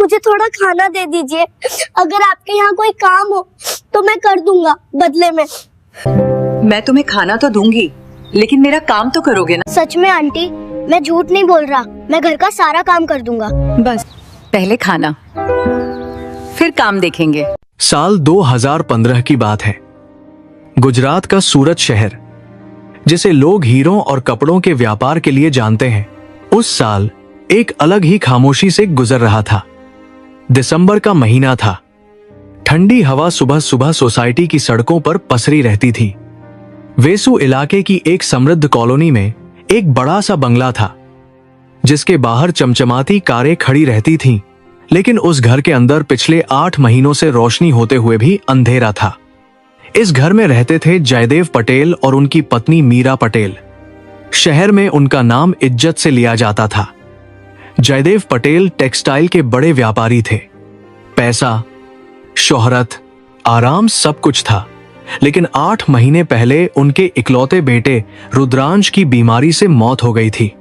मुझे थोड़ा खाना दे दीजिए। अगर आपके यहाँ कोई काम हो तो मैं कर दूंगा बदले में। मैं तुम्हें खाना तो दूंगी, लेकिन मेरा काम तो करोगे ना? सच में आंटी, मैं झूठ नहीं बोल रहा, मैं घर का सारा काम कर दूंगा। बस पहले खाना, फिर काम देखेंगे। साल 2015 की बात है। गुजरात का सूरत शहर, जिसे लोग हीरों और कपड़ों के व्यापार के लिए जानते हैं, उस साल एक अलग ही खामोशी से गुजर रहा था। दिसंबर का महीना था। ठंडी हवा सुबह सुबह सोसाइटी की सड़कों पर पसरी रहती थी। वेसु इलाके की एक समृद्ध कॉलोनी में एक बड़ा सा बंगला था, जिसके बाहर चमचमाती कारें खड़ी रहती थीं, लेकिन उस घर के अंदर पिछले 8 महीनों से रोशनी होते हुए भी अंधेरा था। इस घर में रहते थे जयदेव पटेल और उनकी पत्नी मीरा पटेल। शहर में उनका नाम इज्जत से लिया जाता था। जयदेव पटेल टेक्सटाइल के बड़े व्यापारी थे। पैसा, शोहरत, आराम सब कुछ था, लेकिन 8 महीने पहले उनके इकलौते बेटे रुद्रांश की बीमारी से मौत हो गई थी।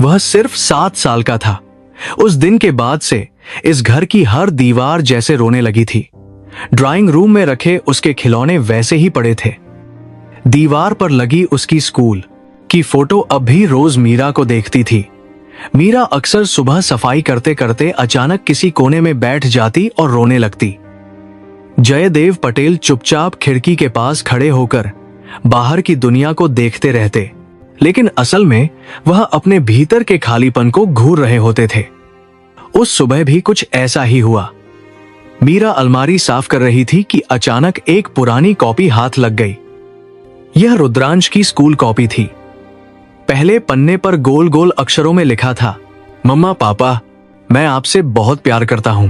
वह सिर्फ 7 साल का था। उस दिन के बाद से इस घर की हर दीवार जैसे रोने लगी थी। ड्राइंग रूम में रखे उसके खिलौने वैसे ही पड़े थे। दीवार पर लगी उसकी स्कूल की फोटो अब भी रोज मीरा को देखती थी। मीरा अक्सर सुबह सफाई करते करते अचानक किसी कोने में बैठ जाती और रोने लगती। जयदेव पटेल चुपचाप खिड़की के पास खड़े होकर बाहर की दुनिया को देखते रहते, लेकिन असल में वह अपने भीतर के खालीपन को घूर रहे होते थे। उस सुबह भी कुछ ऐसा ही हुआ। मीरा अलमारी साफ कर रही थी कि अचानक एक पुरानी कॉपी हाथ लग गई। यह रुद्रांश की स्कूल कॉपी थी। पहले पन्ने पर गोल गोल अक्षरों में लिखा था, मम्मा पापा, मैं आपसे बहुत प्यार करता हूं।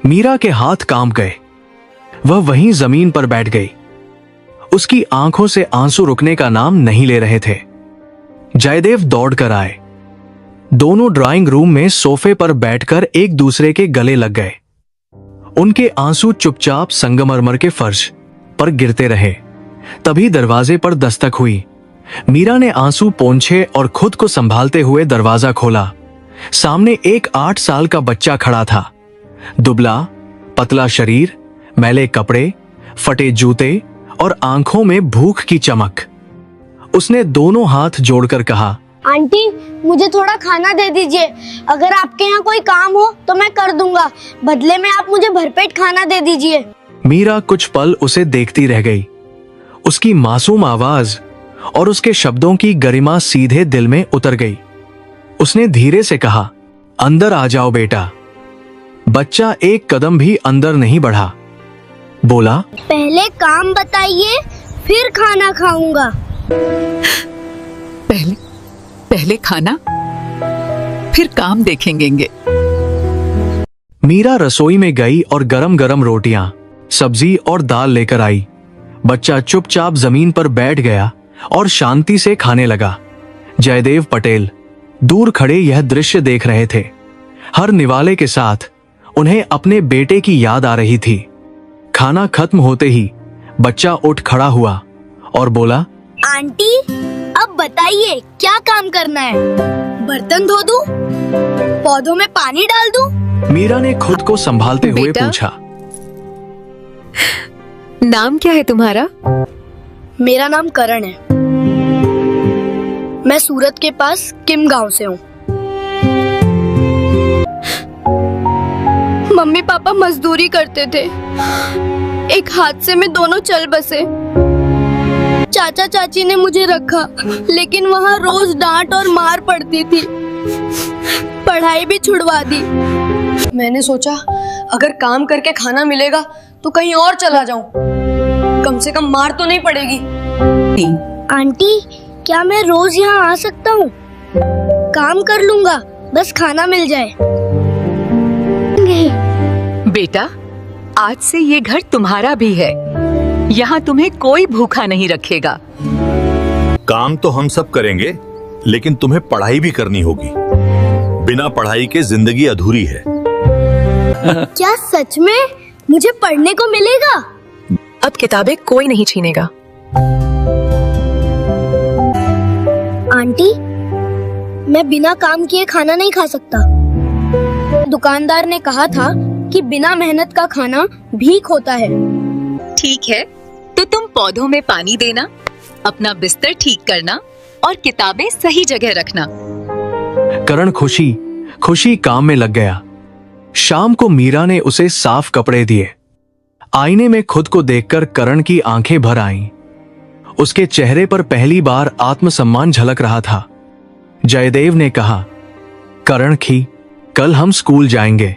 मीरा के हाथ कांप गए। वह वहीं जमीन पर बैठ गई। उसकी आंखों से आंसू रुकने का नाम नहीं ले रहे थे। जयदेव दौड़ कर आए। दोनों ड्राइंग रूम में सोफे पर बैठकर एक दूसरे के गले लग गए। उनके आंसू चुपचाप संगमरमर के फर्श पर गिरते रहे। तभी दरवाजे पर दस्तक हुई। मीरा ने आंसू पोंछे और खुद को संभालते हुए दरवाजा खोला। सामने एक 8 साल का बच्चा खड़ा था। दुबला, पतला शरीर, मैले कपड़े, फटे जूते और आंखों में भूख की चमक। उसने दोनों हाथ जोड़कर कहा, आंटी, मुझे थोड़ा खाना दे दीजिए। अगर आपके यहाँ कोई काम हो तो मैं कर दूंगा, बदले में आप मुझे भरपेट खाना दे दीजिए। मीरा कुछ पल उसे देखती रह गई। उसकी मासूम आवाज और उसके शब्दों की गरिमा सीधे दिल में उतर गई। उसने धीरे से कहा, अंदर आ जाओ बेटा। बच्चा एक कदम भी अंदर नहीं बढ़ा। बोला, पहले काम बताइए, फिर खाना खाऊंगा। पहले खाना, फिर काम देखेंगे। मीरा रसोई में गई और गरम गरम रोटियां, सब्जी और दाल लेकर आई। बच्चा चुपचाप जमीन पर बैठ गया और शांति से खाने लगा। जयदेव पटेल दूर खड़े यह दृश्य देख रहे थे। हर निवाले के साथ उन्हें अपने बेटे की याद आ रही थी। खाना खत्म होते ही बच्चा उठ खड़ा हुआ और बोला, आंटी, अब बताइए क्या काम करना है? बर्तन धो दूं? पौधों में पानी डाल दूं? मीरा ने खुद को संभालते हुए पूछा। नाम क्या है तुम्हारा? मेरा नाम करण है। मैं सूरत के पास किम गांव से हूँ। मम्मी पापा मजदूरी करते थे। एक हादसे में दोनों चल बसे। चाचा चाची ने मुझे रखा, लेकिन वहाँ रोज डांट और मार पड़ती थी। पढ़ाई भी छुड़वा दी। मैंने सोचा अगर काम करके खाना मिलेगा तो कहीं और चला जाऊं, कम से कम मार तो नहीं पड़ेगी। आंटी, क्या मैं रोज यहाँ आ सकता हूँ? काम कर लूंगा, बस खाना मिल जाए। बेटा, आज से ये घर तुम्हारा भी है। यहाँ तुम्हें कोई भूखा नहीं रखेगा। काम तो हम सब करेंगे, लेकिन तुम्हें पढ़ाई भी करनी होगी। बिना पढ़ाई के जिंदगी अधूरी है। क्या सच में मुझे पढ़ने को मिलेगा? अब किताबें कोई नहीं छीनेगा। आंटी, मैं बिना काम किए खाना नहीं खा सकता। दुकानदार ने कहा था कि बिना मेहनत का खाना भीख होता है। ठीक है, तो तुम पौधों में पानी देना, अपना बिस्तर ठीक करना और किताबें सही जगह रखना। करण खुशी खुशी काम में लग गया। शाम को मीरा ने उसे साफ कपड़े दिए। आईने में खुद को देखकर करण की आंखें भर आईं। उसके चेहरे पर पहली बार आत्मसम्मान झलक रहा था। जयदेव ने कहा, करण की कल हम स्कूल जाएंगे।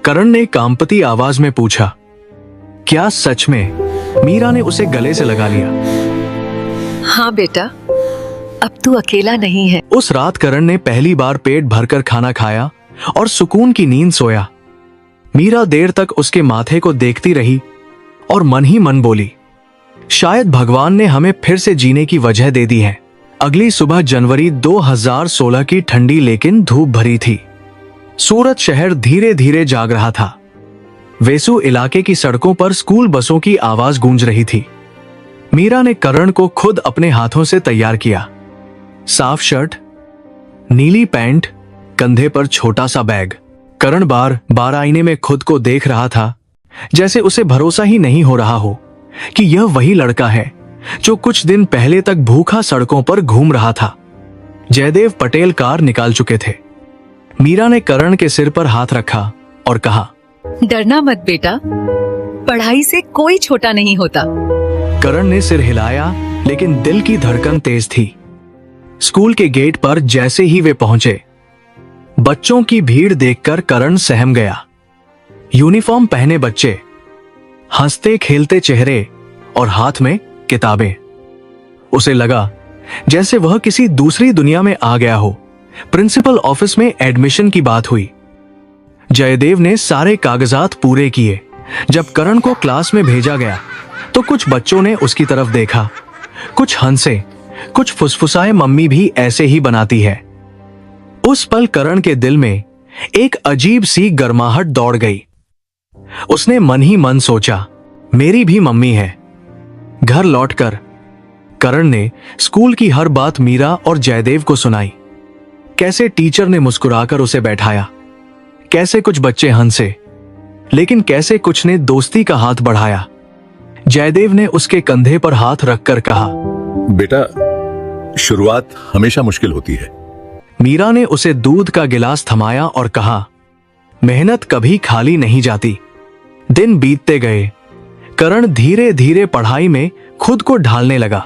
करण ने कांपती आवाज में पूछा, क्या सच में? मीरा ने उसे गले से लगा लिया। हाँ बेटा, अब तू अकेला नहीं है। उस रात करण ने पहली बार पेट भरकर खाना खाया और सुकून की नींद सोया। मीरा देर तक उसके माथे को देखती रही और मन ही मन बोली, शायद भगवान ने हमें फिर से जीने की वजह दे दी है। अगली सुबह जनवरी 2016 की ठंडी लेकिन धूप भरी थी। सूरत शहर धीरे धीरे जाग रहा था। वेसु इलाके की सड़कों पर स्कूल बसों की आवाज गूंज रही थी। मीरा ने करण को खुद अपने हाथों से तैयार किया। साफ शर्ट, नीली पैंट, कंधे पर छोटा सा बैग। करण बार बार आईने में खुद को देख रहा था, जैसे उसे भरोसा ही नहीं हो रहा हो कि यह वही लड़का है जो कुछ दिन पहले तक भूखा सड़कों पर घूम रहा था। जयदेव पटेल कार निकाल चुके थे। मीरा ने करण के सिर पर हाथ रखा और कहा, डरना मत बेटा, पढ़ाई से कोई छोटा नहीं होता। करण ने सिर हिलाया, लेकिन दिल की धड़कन तेज थी। स्कूल के गेट पर जैसे ही वे पहुंचे, बच्चों की भीड़ देखकर करण सहम गया। यूनिफॉर्म पहने बच्चे, हंसते खेलते चेहरे और हाथ में किताबें। उसे लगा जैसे वह किसी दूसरी दुनिया में आ गया हो। प्रिंसिपल ऑफिस में एडमिशन की बात हुई। जयदेव ने सारे कागजात पूरे किए। जब करण को क्लास में भेजा गया तो कुछ बच्चों ने उसकी तरफ देखा, कुछ हंसे, कुछ फुसफुसाए, मम्मी भी ऐसे ही बनाती है। उस पल करण के दिल में एक अजीब सी गर्माहट दौड़ गई। उसने मन ही मन सोचा, मेरी भी मम्मी है। घर लौटकर करण ने स्कूल की हर बात मीरा और जयदेव को सुनाई। कैसे टीचर ने मुस्कुराकर उसे बैठाया, कैसे कुछ बच्चे हंसे, लेकिन कैसे कुछ ने दोस्ती का हाथ बढ़ाया। जयदेव ने उसके कंधे पर हाथ रखकर कहा, बेटा, शुरुआत हमेशा मुश्किल होती है। मीरा ने उसे दूध का गिलास थमाया और कहा, मेहनत कभी खाली नहीं जाती। दिन बीतते गए। करण धीरे धीरे पढ़ाई में खुद को ढालने लगा।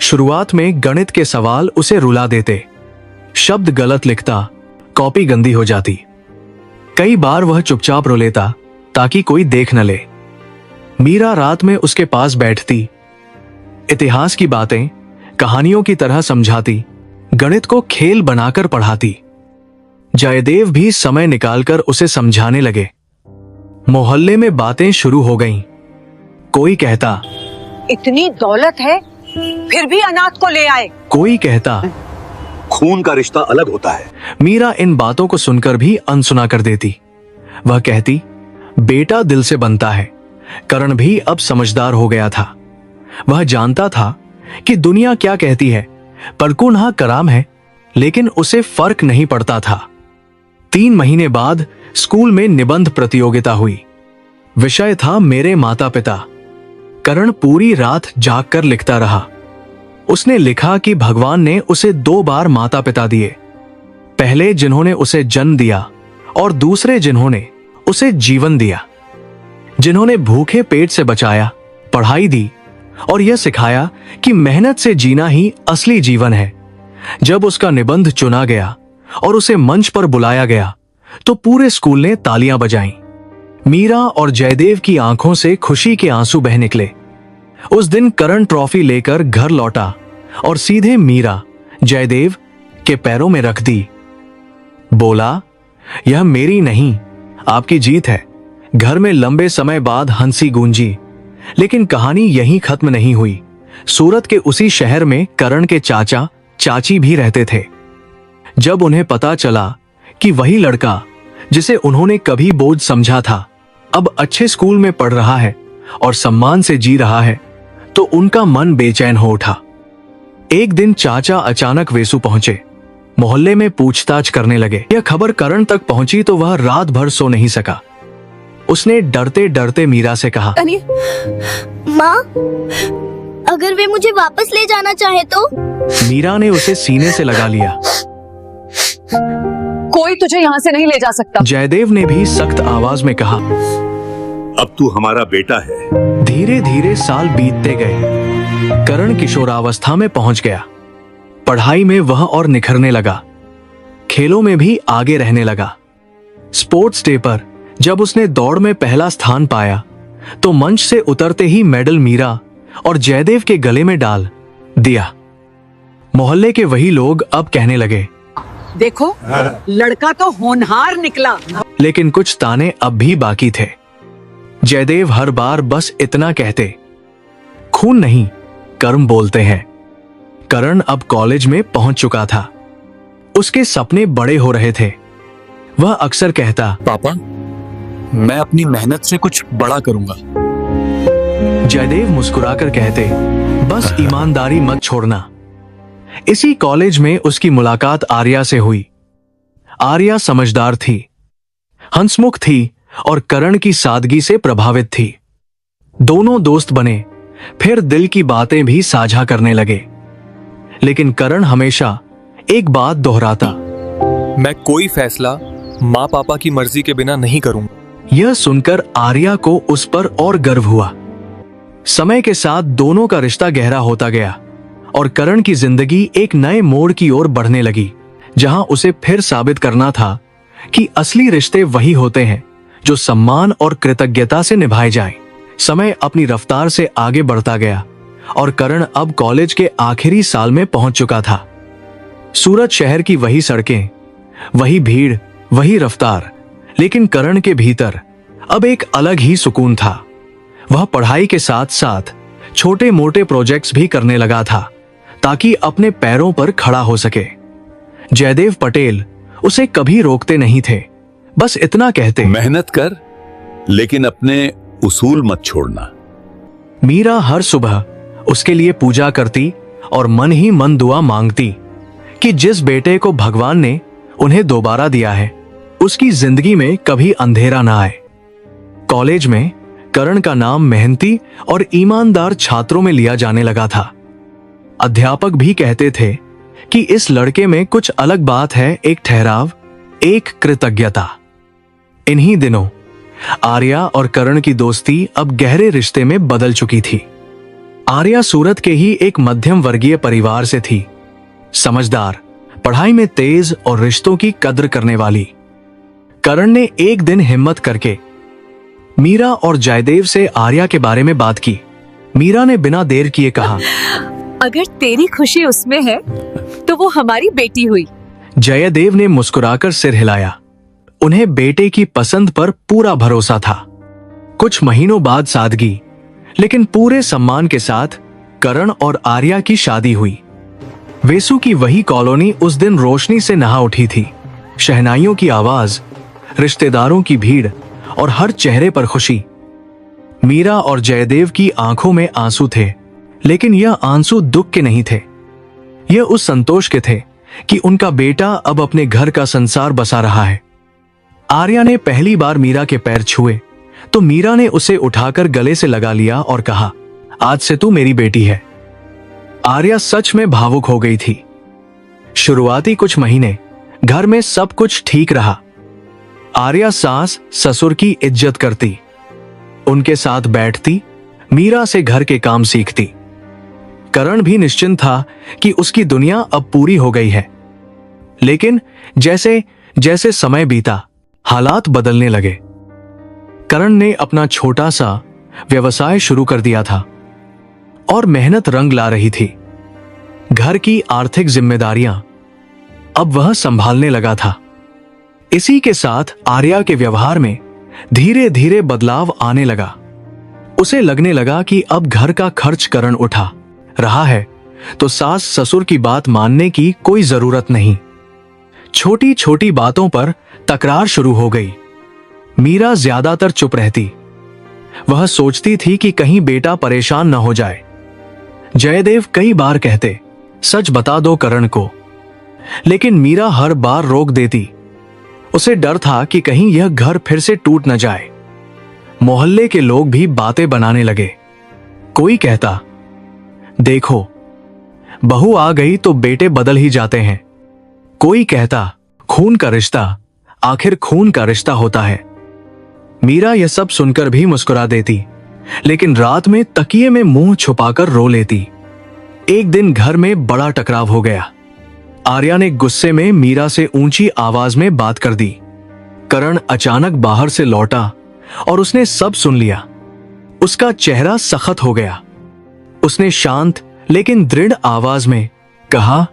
शुरुआत में गणित के सवाल उसे रुला देते, शब्द गलत लिखता, कॉपी गंदी हो जाती। कई बार वह चुपचाप रो लेता ताकि कोई देख न ले। मीरा रात में उसके पास बैठती, इतिहास की बातें कहानियों की तरह समझाती, गणित को खेल बनाकर पढ़ाती। जयदेव भी समय निकालकर उसे समझाने लगे। मोहल्ले में बातें शुरू हो गईं। कोई कहता, इतनी दौलत है फिर भी अनाथ को ले आए। कोई कहता, खून का रिश्ता अलग होता है। मीरा इन बातों को सुनकर भी अनसुना कर देती। वह कहती, बेटा दिल से बनता है। करण भी अब समझदार हो गया था। वह जानता था कि दुनिया क्या कहती है, परकुन्हा कराम है, लेकिन उसे फर्क नहीं पड़ता था। 3 महीने बाद स्कूल में निबंध प्रतियोगिता हुई। विषय था मेरे माता पिता। करण पूरी रात जागकर लिखता रहा। उसने लिखा कि भगवान ने उसे 2 बार माता पिता दिए, पहले जिन्होंने उसे जन्म दिया और दूसरे जिन्होंने उसे जीवन दिया, जिन्होंने भूखे पेट से बचाया, पढ़ाई दी और यह सिखाया कि मेहनत से जीना ही असली जीवन है। जब उसका निबंध चुना गया और उसे मंच पर बुलाया गया तो पूरे स्कूल ने तालियां बजाईं। मीरा और जयदेव की आंखों से खुशी के आंसू बह निकले। उस दिन करण ट्रॉफी लेकर घर लौटा और सीधे मीरा, जयदेव के पैरों में रख दी। बोला, यह मेरी नहीं, आपकी जीत है। घर में लंबे समय बाद हंसी गूंजी। लेकिन कहानी यहीं खत्म नहीं हुई। सूरत के उसी शहर में करण के चाचा चाची भी रहते थे। जब उन्हें पता चला कि वही लड़का जिसे उन्होंने कभी बोझ समझा था अब अच्छे स्कूल में पढ़ रहा है और सम्मान से जी रहा है, तो उनका मन बेचैन हो उठा। एक दिन चाचा अचानक वेसु पहुंचे। मोहल्ले में पूछताछ करने लगे। यह खबर करण तक पहुंची तो वह रात भर सो नहीं सका। उसने डरते डरते मीरा से कहा, माँ, अगर वे मुझे वापस ले जाना चाहे तो? मीरा ने उसे सीने से लगा लिया। कोई तुझे यहाँ से नहीं ले जा सकता। जयदेव ने भी सख्त आवाज में कहा। अब तू हमारा बेटा है। धीरे धीरे साल बीतते गए। करण किशोरावस्था में पहुंच गया। पढ़ाई में वह और निखरने लगा। खेलों में भी आगे रहने लगा। स्पोर्ट्स डे पर जब उसने दौड़ में पहला स्थान पाया तो मंच से उतरते ही मेडल मीरा और जयदेव के गले में डाल दिया। मोहल्ले के वही लोग अब कहने लगे, देखो, लड़का तो होनहार निकला। लेकिन कुछ ताने अब भी बाकी थे। जयदेव हर बार बस इतना कहते, खून नहीं, कर्म बोलते हैं। करण अब कॉलेज में पहुंच चुका था। उसके सपने बड़े हो रहे थे। वह अक्सर कहता, पापा, मैं अपनी मेहनत से कुछ बड़ा करूंगा। जयदेव मुस्कुराकर कहते, बस ईमानदारी मत छोड़ना। इसी कॉलेज में उसकी मुलाकात आर्या से हुई। आर्या समझदार थी, हंसमुख थी और करण की सादगी से प्रभावित थी। दोनों दोस्त बने, फिर दिल की बातें भी साझा करने लगे। लेकिन करण हमेशा एक बात दोहराता, मैं कोई फैसला माँ पापा की मर्जी के बिना नहीं करूंगा। यह सुनकर आर्या को उस पर और गर्व हुआ। समय के साथ दोनों का रिश्ता गहरा होता गया और करण की जिंदगी एक नए मोड़ की ओर बढ़ने लगी, जहां उसे फिर साबित करना था कि असली रिश्ते वही होते हैं जो सम्मान और कृतज्ञता से निभाए जाएं। समय अपनी रफ्तार से आगे बढ़ता गया और करण अब कॉलेज के आखिरी साल में पहुंच चुका था। सूरत शहर की वही सड़कें, वही भीड़, वही रफ्तार, लेकिन करण के भीतर अब एक अलग ही सुकून था। वह पढ़ाई के साथ साथ छोटे मोटे प्रोजेक्ट्स भी करने लगा था ताकि अपने पैरों पर खड़ा हो सके। जयदेव पटेल उसे कभी रोकते नहीं थे, बस इतना कहते, मेहनत कर, लेकिन अपने उसूल मत छोड़ना। मीरा हर सुबह उसके लिए पूजा करती और मन ही मन दुआ मांगती कि जिस बेटे को भगवान ने उन्हें दोबारा दिया है उसकी जिंदगी में कभी अंधेरा ना आए। कॉलेज में करण का नाम मेहनती और ईमानदार छात्रों में लिया जाने लगा था। अध्यापक भी कहते थे कि इस लड़के में कुछ अलग बात है, एक ठहराव, एक कृतज्ञता। इन्हीं दिनों आर्या और करण की दोस्ती अब गहरे रिश्ते में बदल चुकी थी। आर्या सूरत के ही एक मध्यम वर्गीय परिवार से थी, समझदार, पढ़ाई में तेज और रिश्तों की कद्र करने वाली। करण ने एक दिन हिम्मत करके मीरा और जयदेव से आर्या के बारे में बात की। मीरा ने बिना देर किए कहा, अगर तेरी खुशी उसमें है तो वो हमारी बेटी हुई। जयदेव ने मुस्कुराकर सिर हिलाया। उन्हें बेटे की पसंद पर पूरा भरोसा था। कुछ महीनों बाद सादगी लेकिन पूरे सम्मान के साथ करण और आर्या की शादी हुई। वेसु की वही कॉलोनी उस दिन रोशनी से नहा उठी थी। शहनाइयों की आवाज, रिश्तेदारों की भीड़ और हर चेहरे पर खुशी। मीरा और जयदेव की आंखों में आंसू थे, लेकिन यह आंसू दुख के नहीं थे। यह उस संतोष के थे कि उनका बेटा अब अपने घर का संसार बसा रहा है। आर्या ने पहली बार मीरा के पैर छुए तो मीरा ने उसे उठाकर गले से लगा लिया और कहा, आज से तू मेरी बेटी है। आर्या सच में भावुक हो गई थी। शुरुआती कुछ महीने घर में सब कुछ ठीक रहा। आर्या सास ससुर की इज्जत करती, उनके साथ बैठती, मीरा से घर के काम सीखती। करण भी निश्चिंत था कि उसकी दुनिया अब पूरी हो गई है। लेकिन जैसे जैसे समय बीता, हालात बदलने लगे। करण ने अपना छोटा सा व्यवसाय शुरू कर दिया था और मेहनत रंग ला रही थी। घर की आर्थिक जिम्मेदारियां अब वह संभालने लगा था। इसी के साथ आर्या के व्यवहार में धीरे धीरे बदलाव आने लगा। उसे लगने लगा कि अब घर का खर्च करण उठा रहा है तो सास ससुर की बात मानने की कोई जरूरत नहीं। छोटी छोटी बातों पर तकरार शुरू हो गई। मीरा ज्यादातर चुप रहती। वह सोचती थी कि कहीं बेटा परेशान न हो जाए। जयदेव कई बार कहते, सच बता दो करण को, लेकिन मीरा हर बार रोक देती। उसे डर था कि कहीं यह घर फिर से टूट न जाए। मोहल्ले के लोग भी बातें बनाने लगे। कोई कहता, देखो बहू आ गई तो बेटे बदल ही जाते हैं। कोई कहता, खून का रिश्ता आखिर खून का रिश्ता होता है। मीरा यह सब सुनकर भी मुस्कुरा देती, लेकिन रात में तकिए में मुंह छुपाकर रो लेती। एक दिन घर में बड़ा टकराव हो गया। आर्या ने गुस्से में मीरा से ऊंची आवाज में बात कर दी। करण अचानक बाहर से लौटा और उसने सब सुन लिया। उसका चेहरा सख्त हो गया। उसने शांत लेकिन दृढ़ आवाज में कहा,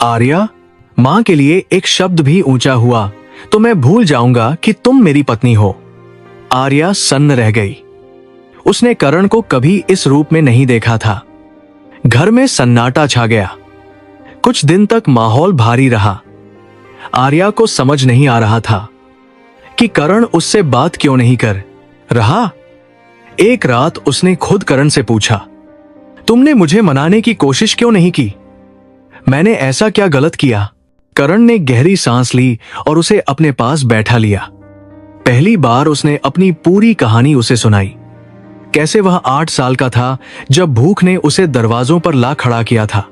आर्या, मां के लिए एक शब्द भी ऊंचा हुआ तो मैं भूल जाऊंगा कि तुम मेरी पत्नी हो। आर्या सन्न रह गई। उसने करण को कभी इस रूप में नहीं देखा था। घर में सन्नाटा छा गया। कुछ दिन तक माहौल भारी रहा। आर्या को समझ नहीं आ रहा था कि करण उससे बात क्यों नहीं कर रहा। एक रात उसने खुद करण से पूछा, तुमने मुझे मनाने की कोशिश क्यों नहीं की? मैंने ऐसा क्या गलत किया? करण ने गहरी सांस ली और उसे अपने पास बैठा लिया। पहली बार उसने अपनी पूरी कहानी उसे सुनाई। कैसे वह 8 साल का था जब भूख ने उसे दरवाजों पर ला खड़ा किया था।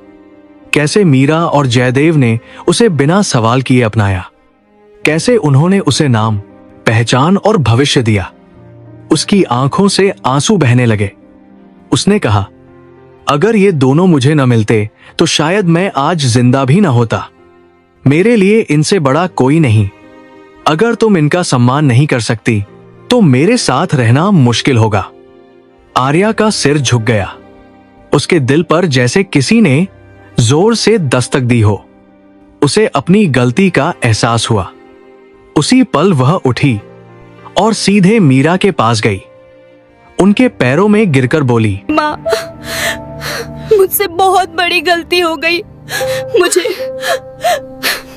कैसे मीरा और जयदेव ने उसे बिना सवाल किए अपनाया। कैसे उन्होंने उसे नाम, पहचान और भविष्य दिया। उसकी आंखों से आंसू बहने लगे। उसने कहा, अगर ये दोनों मुझे न मिलते तो शायद मैं आज जिंदा भी न होता। मेरे लिए इनसे बड़ा कोई नहीं। अगर तुम इनका सम्मान नहीं कर सकती तो मेरे साथ रहना मुश्किल होगा। आर्या का सिर झुक गया। उसके दिल पर जैसे किसी ने जोर से दस्तक दी हो। उसे अपनी गलती का एहसास हुआ। उसी पल वह उठी और सीधे मीरा के पास गई। उनके पैरों में गिरकर बोली, माँ, मुझसे बहुत बड़ी गलती हो गई।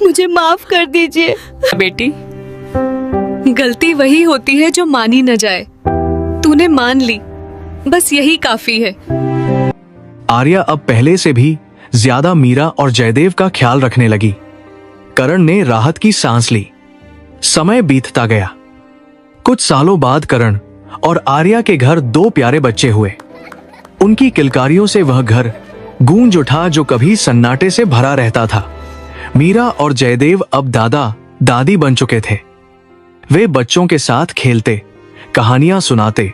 मुझे माफ कर दीजिए। बेटी, गलती वही होती है जो मानी न जाए। तूने मान ली, बस यही काफी है। आर्या अब पहले से भी ज्यादा मीरा और जयदेव का ख्याल रखने लगी। करण ने राहत की सांस ली। समय बीतता गया। कुछ सालों बाद करण और आर्या के घर 2 प्यारे बच्चे हुए। उनकी किलकारियों से वह घर गूंज उठा जो कभी सन्नाटे से भरा रहता था। मीरा और जयदेव अब दादा दादी बन चुके थे। वे बच्चों के साथ खेलते, कहानियां सुनाते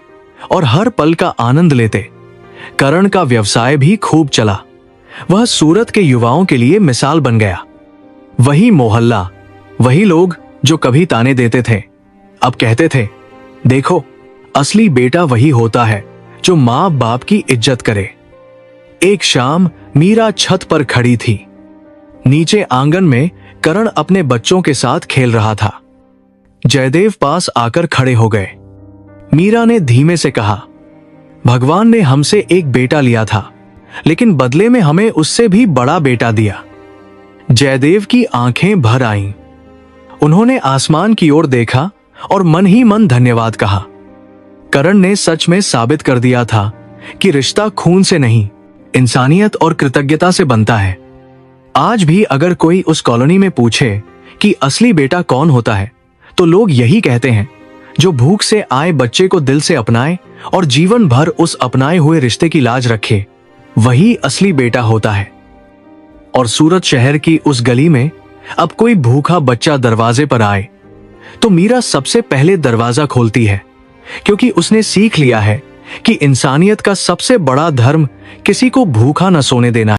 और हर पल का आनंद लेते। करण का व्यवसाय भी खूब चला। वह सूरत के युवाओं के लिए मिसाल बन गया। वही मोहल्ला, वही लोग जो कभी ताने देते थे, अब कहते थे, देखो, असली बेटा वही होता है जो मां बाप की इज्जत करे। एक शाम मीरा छत पर खड़ी थी। नीचे आंगन में करण अपने बच्चों के साथ खेल रहा था। जयदेव पास आकर खड़े हो गए। मीरा ने धीमे से कहा, भगवान ने हमसे एक बेटा लिया था, लेकिन बदले में हमें उससे भी बड़ा बेटा दिया। जयदेव की आंखें भर आईं। उन्होंने आसमान की ओर देखा और मन ही मन धन्यवाद कहा। करण ने सच में साबित कर दिया था कि रिश्ता खून से नहीं, इंसानियत और कृतज्ञता से बनता है। आज भी अगर कोई उस कॉलोनी में पूछे कि असली बेटा कौन होता है, तो लोग यही कहते हैं, जो भूख से आए बच्चे को दिल से अपनाए और जीवन भर उस अपनाए हुए रिश्ते की लाज रखे, वही असली बेटा होता है। और सूरत शहर की उस गली में अब कोई भूखा बच्चा दरवाजे पर आए तो मीरा सबसे पहले दरवाजा खोलती है, क्योंकि उसने सीख लिया है कि इंसानियत का सबसे बड़ा धर्म किसी को भूखा न सोने देना है।